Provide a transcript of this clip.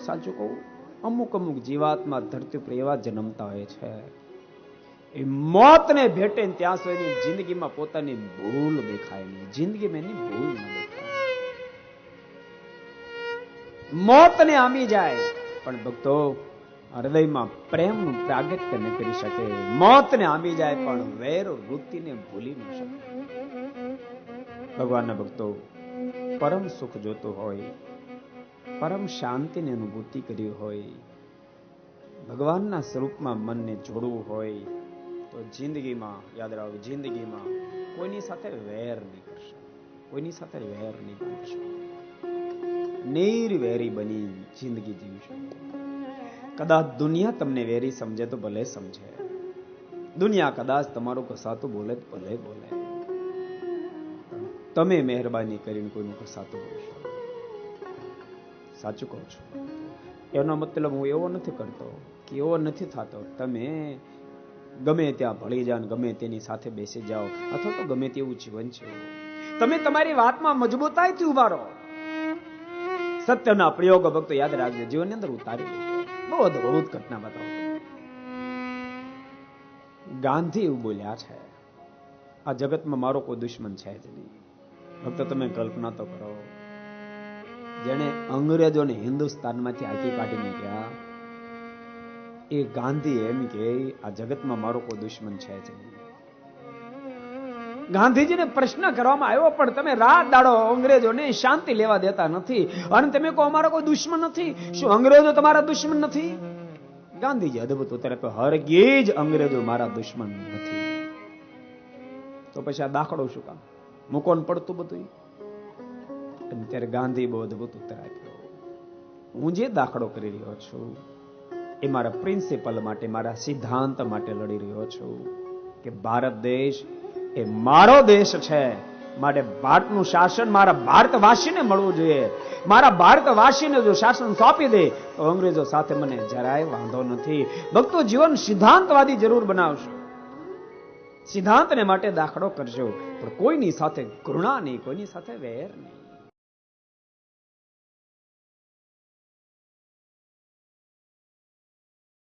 સાચું કહું, અમુક અમુક જીવાત્મા ધરતી પર એવા જન્મતા હોય છે, એ મોતને ભેટે ત્યાં સુધી જિંદગીમાં પોતાની ભૂલ દેખાય નહીં, જિંદગીમાં એની ભૂલ ન દેખાય. મોતને આંબી જાય પણ ભક્તો હૃદયમાં પ્રેમનું પ્રાગટ્ય ન કરી શકે. મોતને આંબી જાય પણ વેર વૃત્તિને ભૂલી ન શકે. ભગવાનના ભક્તો પરમ સુખ જોતું હોય, પરમ શાંતિની અનુભૂતિ કરી હોય, ભગવાનના સ્વરૂપમાં મનને જોડવું હોય તો જિંદગીમાં યાદ રાખો, જિંદગીમાં કોઈની સાથે વેર નહીં કરશો, કોઈની સાથે વેર નહીં બાંધશો, નિર્વેરી બની જિંદગી જીવશો. કદાચ દુનિયા તમને વેરી સમજે તો ભલે સમજે, દુનિયા કદાચ તમારું કસાતું બોલે તો ભલે બોલે, તમે મહેરબાની કરીને કોઈનું કસાતું બોલશો. સાચું કહું છું. એનો મતલબ હું એવો નથી કરતો કે એવો નથી થતો તમે ગમે ત્યાં ભળી જાઓ, ગમે તેની સાથે બેસી જાઓ, અથવા તો ગમે તેવું જીવન છે, તમે તમારી વાતમાં મજબૂતાઈથી ઉભા રહો. સત્યના પ્રયોગો ભક્તો યાદ રાખજો, જીવનની અંદર ઉતારી લેજો. બહુ અદભુત ઘટના બતાવો. ગાંધી એવું બોલ્યા છે, આ જગતમાં મારો કોઈ દુશ્મન છે જ નહીં. ભક્તો તમે કલ્પના તો કરો, જેને અંગ્રેજોને હિન્દુસ્તાનમાંથી હાકી કાઢી મૂક્યા, એ ગાંધી એમ કે આ જગતમાં મારો કોઈ દુશ્મન છે જ નહીં. ગાંધીજીને પ્રશ્ન કરવામાં આવ્યો, પણ તમે રાત દાડો અંગ્રેજોને શાંતિ લેવા દેતા નથી અને તમે કહો અમારો કોઈ દુશ્મન નથી, શું અંગ્રેજો તમારા દુશ્મન નથી? ગાંધીજી અદભુત ઉત્તર આપ્યો, હરગીજ અંગ્રેજો મારા દુશ્મન નથી. તો પછી આ દાખલો શું કામ મૂકોન પડતું બધું? ત્યારે ગાંધી બહુ અદભુત ઉત્તર આપ્યો, હું જે દાખલો કરી રહ્યો છું એ મારા પ્રિન્સિપલ માટે, મારા સિદ્ધાંત માટે લડી રહ્યો છું કે ભારત દેશ એ મારો દેશ છે, માટે ભારતનું શાસન મારા ભારતવાસીને મળવું જોઈએ. મારા ભારતવાસીને જો શાસન સોંપી દે તો અંગ્રેજો સાથે મને જરાય વાંધો નથી. ભક્તો જીવન સિદ્ધાંતવાદી જરૂર બનાવશો, સિદ્ધાંતને માટે દાખલો કરશો, પણ કોઈની સાથે ઘૃણા નહીં, કોઈની સાથે વેર નહીં.